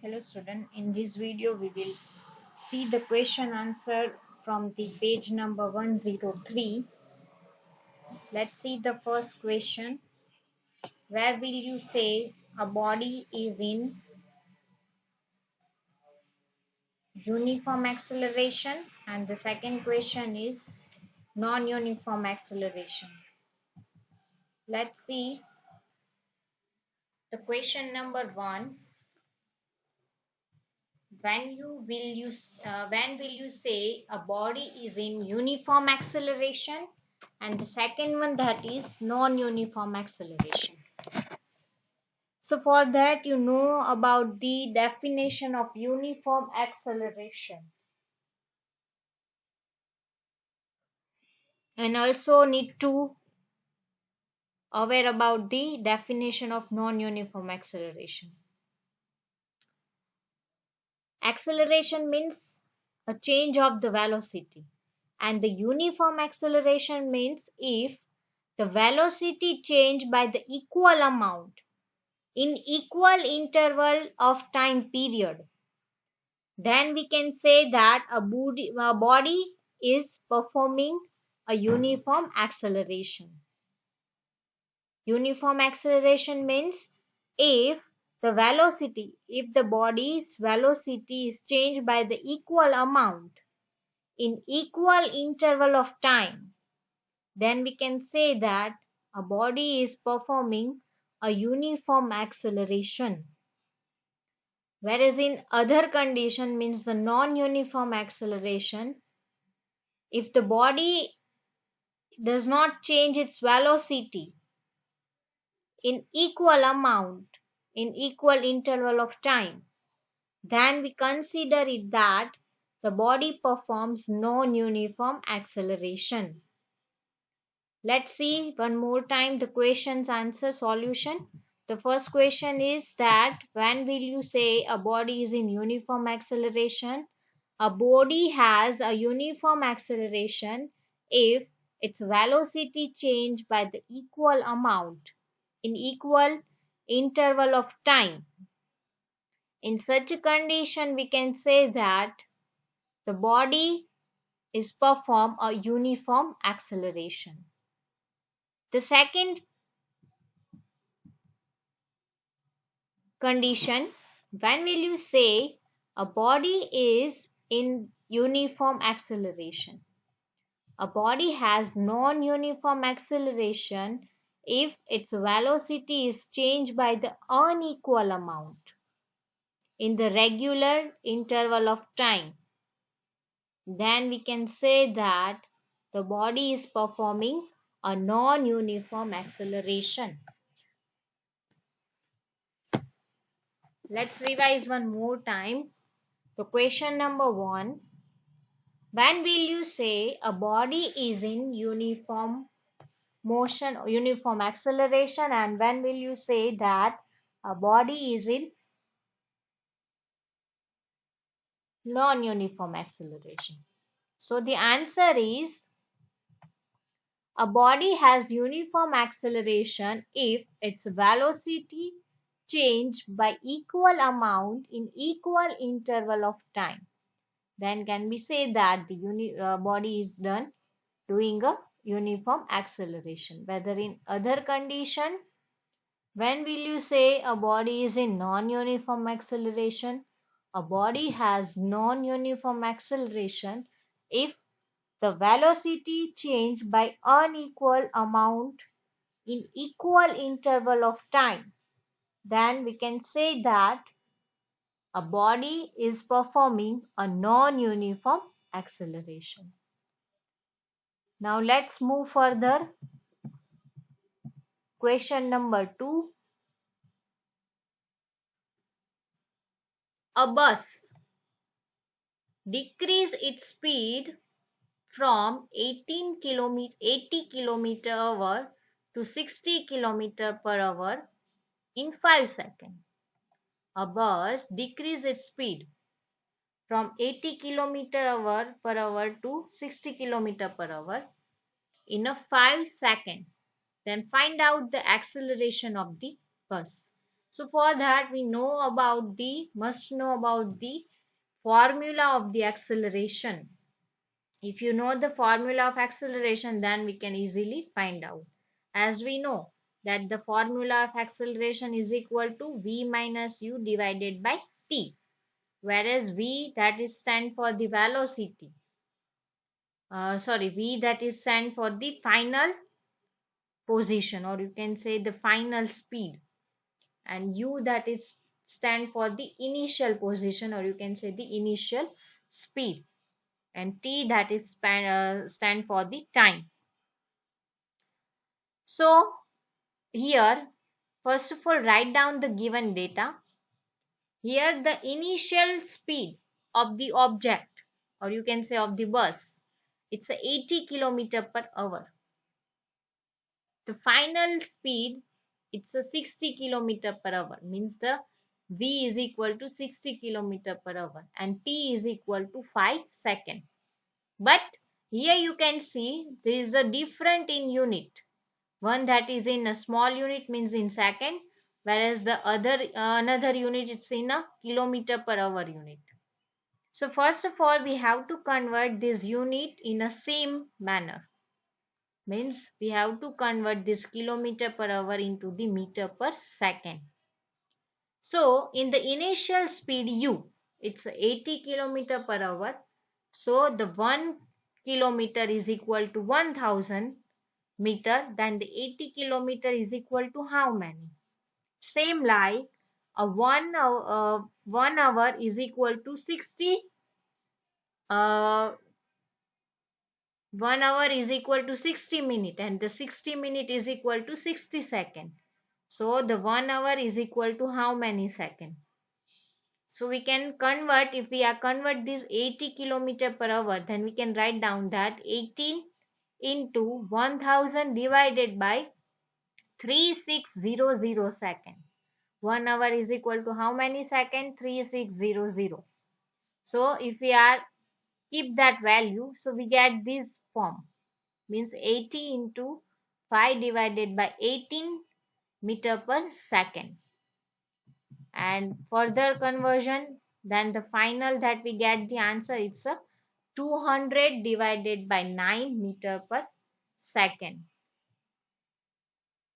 Hello student, in this video we will see the question answer from the page number 103. Let's see the first question. Where will you say a body is in uniform acceleration? And the second question is non-uniform acceleration. Let's see the question number 1. When will you say a body is in uniform acceleration, and the second one, that is non-uniform acceleration. So for that, you know about the definition of uniform acceleration, and also need to aware about the definition of non-uniform acceleration. Acceleration means a change of the velocity, and the uniform acceleration means if the velocity change by the equal amount in equal interval of time period, then we can say that a body is performing a uniform acceleration. Uniform acceleration means if the body's velocity is changed by the equal amount in equal interval of time, then we can say that a body is performing a uniform acceleration. Whereas in other condition means the non-uniform acceleration, if the body does not change its velocity in equal amount in equal interval of time, then we consider it that the body performs non-uniform acceleration. Let's see one more time the question's answer solution. The first question is that when will you say a body is in uniform acceleration? A body has a uniform acceleration if its velocity change by the equal amount in equal interval of time. In such a condition, we can say that the body is perform a uniform acceleration. The second condition, when will you say a body is in uniform acceleration? A body has non-uniform acceleration if its velocity is changed by the unequal amount in the regular interval of time. Then we can say that the body is performing a non-uniform acceleration. Let's revise one more time. The question number 1. When will you say a body is in uniform motion, uniform acceleration, and when will you say that a body is in non-uniform acceleration? So the answer is a body has uniform acceleration if its velocity change by equal amount in equal interval of time. Then can we say that the body is doing a uniform acceleration. Whether in other condition, when will you say a body is in non-uniform acceleration? A body has non-uniform acceleration if the velocity change by unequal amount in equal interval of time. Then we can say that a body is performing a non-uniform acceleration. Now let's move further. Question number 2. A bus decrease its speed from 80 km hour to 60 km per hour in 5 seconds. A bus decrease its speed from 80 km per hour to 60 km per hour in a 5 seconds. Then find out the acceleration of the bus. So for that we must know about the formula of the acceleration. If you know the formula of acceleration, then we can easily find out. As we know that the formula of acceleration is equal to v minus u divided by t, whereas v that is stand for the velocity. V that is stand for the final position, or you can say the final speed, and u that is stand for the initial position, or you can say the initial speed, and t that is stand for the time. So here, first of all, write down the given data. Here the initial speed of the object, or you can say of the bus, it's a 80 kilometer per hour. The final speed, it's a 60 kilometer per hour, means the v is equal to 60 kilometer per hour, and t is equal to 5 seconds. But here you can see there is a different in unit. One that is in a small unit, means in second, whereas the other another unit it's in a kilometer per hour unit. So first of all we have to convert this unit in a same manner, means we have to convert this kilometer per hour into the meter per second. So in the initial speed u, it's 80 kilometer per hour. So the 1 kilometer is equal to 1000 meter. Then the 80 kilometer is equal to how many? Same like a 1 hour is equal to 60. 1 hour is equal to 60 minutes, and the 60 minute is equal to 60 seconds. So the 1 hour is equal to how many seconds? So we can convert, if we are convert this 80 kilometer per hour, then we can write down that 18 into 1000 divided by 3600 second. 1 hour is equal to how many seconds? 3600. So if we are keep that value, so we get this form, means 80 into 5 divided by 18 meter per second. And further conversion, then the final that we get the answer, it's a 200 divided by 9 meter per second.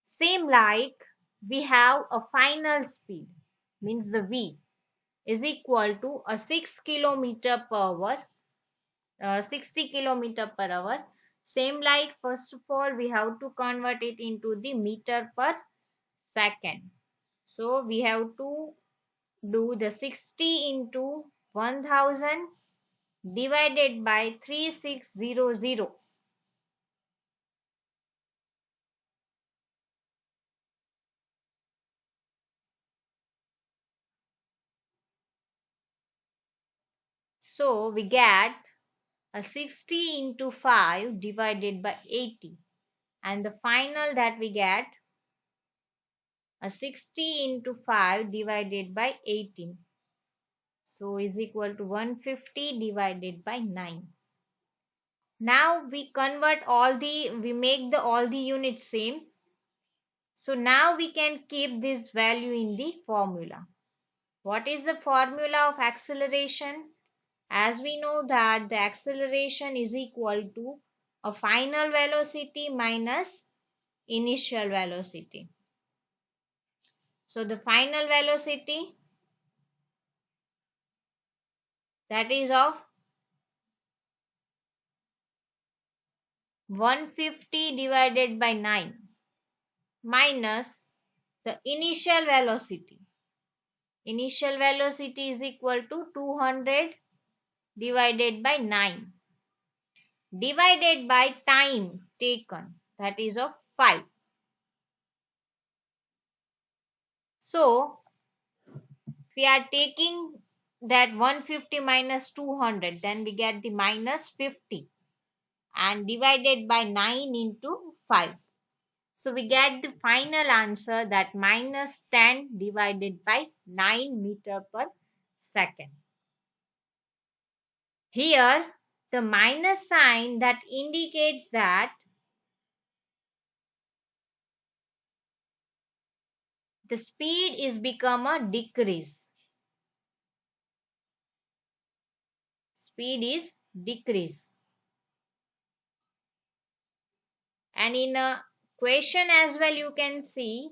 Same like we have a final speed, means the v is equal to a 6 kilometer per hour, 60 kilometer per hour. Same like first of all we have to convert it into the meter per second. So we have to do the 60 into 1000 divided by 3600. So we get a 60 into 5 divided by 80, and the final that we get a 60 into 5 divided by 18, so is equal to 150 divided by 9. Now we convert we make the all the units same. So now we can keep this value in the formula. What is the formula of acceleration? As we know that the acceleration is equal to a final velocity minus initial velocity. So the final velocity, that is of 150 divided by 9 minus the initial velocity. Initial velocity is equal to 200 divided by 9 divided by time taken, that is of 5. So we are taking that 150 minus 200, then we get the minus 50, and divided by 9 into 5. So we get the final answer, that minus 10 divided by 9 meter per second. Here the minus sign that indicates that the speed is become a decrease. Speed is decrease. And in a question as well, you can see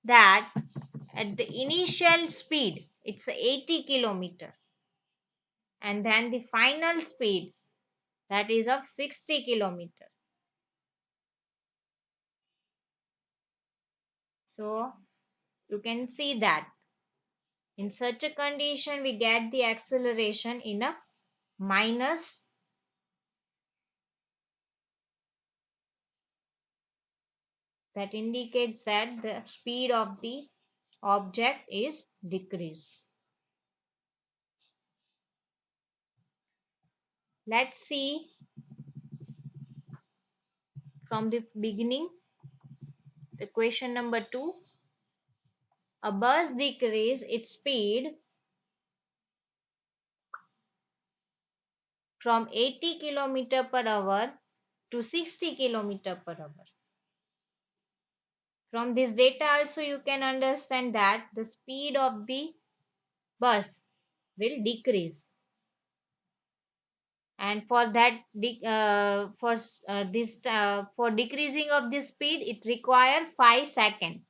that at the initial speed it's 80 kilometer, and then the final speed that is of 60 kilometer. So you can see that in such a condition we get the acceleration in a minus, that indicates that the speed of the object is decreased. Let's see from the beginning. The question number 2. A bus decreases its speed from 80 km per hour to 60 km per hour. From this data also you can understand that the speed of the bus will decrease, and for that for decreasing of the speed it require 5 seconds.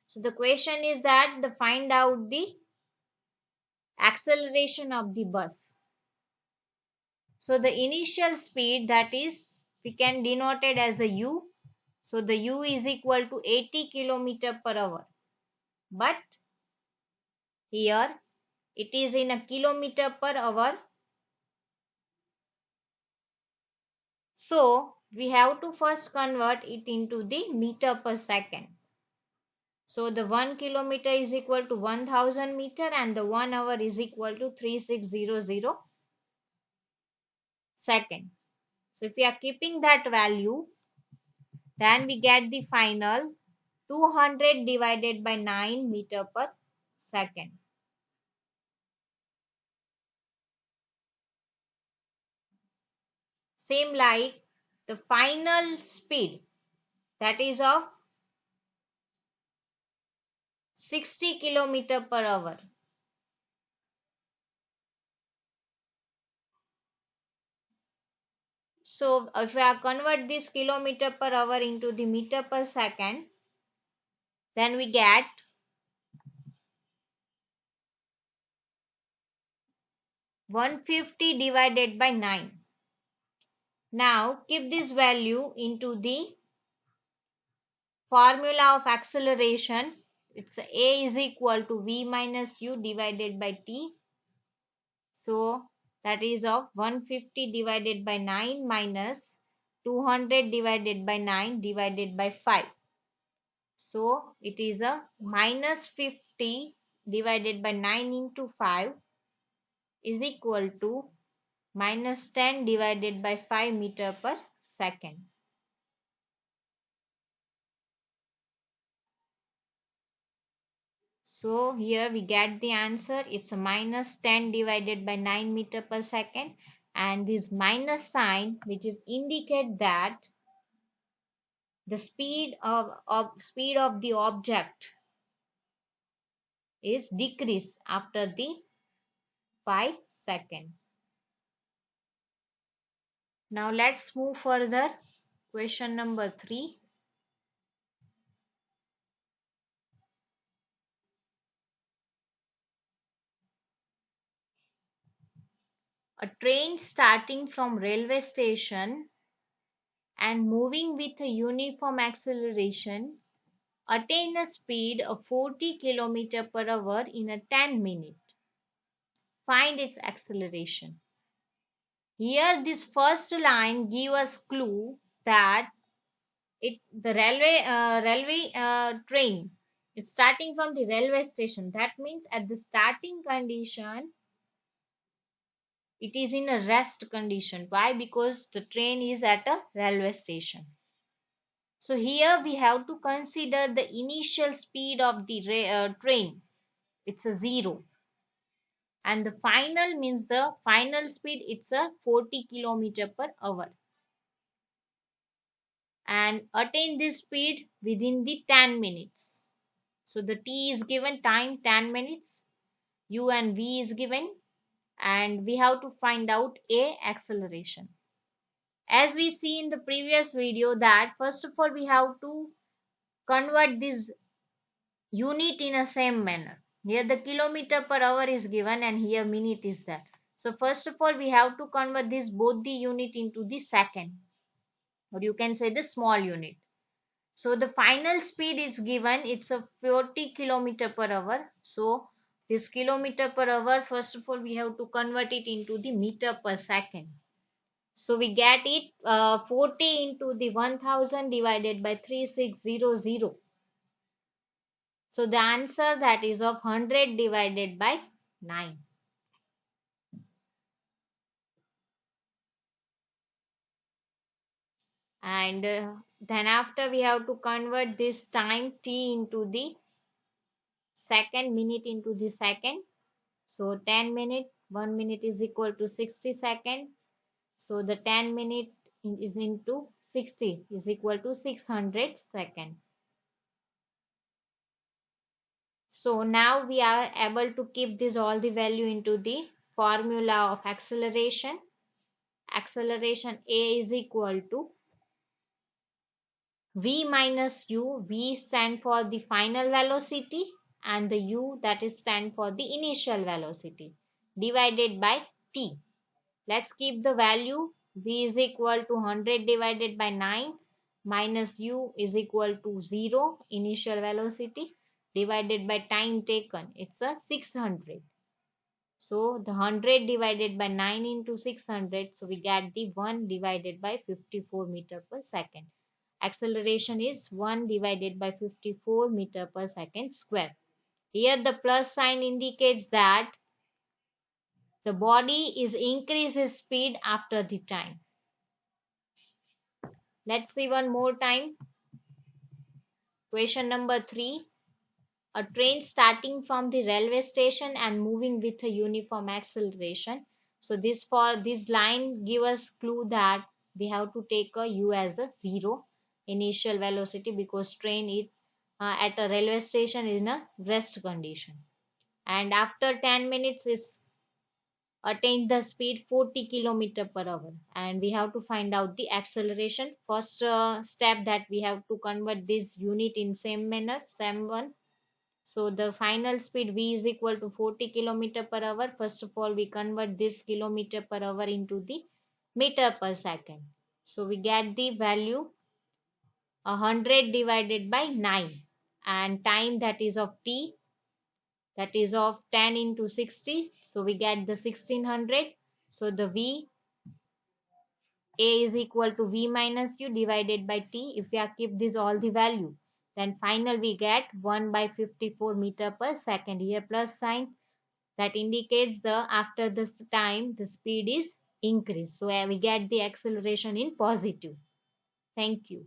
So the question is that the find out the acceleration of the bus. So the initial speed, that is, we can denote it as a u. So the u is equal to 80 km per hour, but here it is in a kilometer per hour. So we have to first convert it into the meter per second. So the 1 kilometer is equal to 1000 meter, and the 1 hour is equal to 3600 second. So if we are keeping that value, then we get the final 200 divided by 9 meter per second. Same like the final speed, that is of 60 kilometer per hour. So if I convert this kilometer per hour into the meter per second, then we get 150 divided by 9. Now keep this value into the formula of acceleration. It's a is equal to v minus u divided by t. So that is of 150 divided by 9 minus 200 divided by 9 divided by 5. So it is a minus 50 divided by 9 into 5 is equal to minus 10 divided by 5 meter per second. So here we get the answer. It's a minus 10 divided by 9 meter per second, and this minus sign which is indicate that the speed of the object is decreased after the 5 second. Now let's move further. Question number 3. A train starting from railway station and moving with a uniform acceleration attain a speed of 40 km per hour in a 10 minutes. Find its acceleration. Here this first line give us clue that the railway train is starting from the railway station. That means at the starting condition it is in a rest condition. Why? Because the train is at a railway station. So here we have to consider the initial speed of the train. It's a 0. And the final means the final speed, it's a 40 km per hour. and attain this speed within the 10 minutes. So the t is given, time 10 minutes, u and v is given, and we have to find out a acceleration. As we see in the previous video that first of all we have to convert this unit in a same manner. Here the kilometer per hour is given and here minute is there. So first of all we have to convert this both the unit into the second, or you can say the small unit. So the final speed is given, it's a 40 kilometer per hour. So this kilometer per hour, first of all we have to convert it into the meter per second. So we get it 40 into the 1000 divided by 3600. So the answer that is of 100 divided by 9. And then after we have to convert this time t into the second, minute into the second. So 10 minute, 1 minute is equal to 60 second. So the 10 minute is into 60 is equal to 600 second. So now we are able to keep this all the value into the formula of acceleration. Acceleration A is equal to V minus U. V stand for the final velocity and the U that is stand for the initial velocity divided by T. Let's keep the value. V is equal to 100 divided by 9 minus U is equal to 0 initial velocity divided by time taken. It's a 600. So the 100 divided by 9 into 600. So we get the 1 divided by 54 meter per second. Acceleration is 1 divided by 54 meter per second square. Here the plus sign indicates that the body is increases speed after the time. Let's see one more time. Question number 3. A train starting from the railway station and moving with a uniform acceleration. So this line give us clue that we have to take a u as a 0 initial velocity because train is at a railway station in a rest condition. And after 10 minutes is attained the speed 40 kilometer per hour, and we have to find out the acceleration. First step that we have to convert this unit in same manner, same one. So the final speed v is equal to 40 kilometer per hour. First of all we convert this kilometer per hour into the meter per second. So we get the value 100 divided by 9, and time that is of t, that is of 10 into 60. So we get the 1600. So the v a is equal to v minus u divided by t. If we are keep this all the value, then final we get 1 by 54 meter per second. Here plus sign that indicates the after this time the speed is increased. So we get the acceleration in positive. Thank you.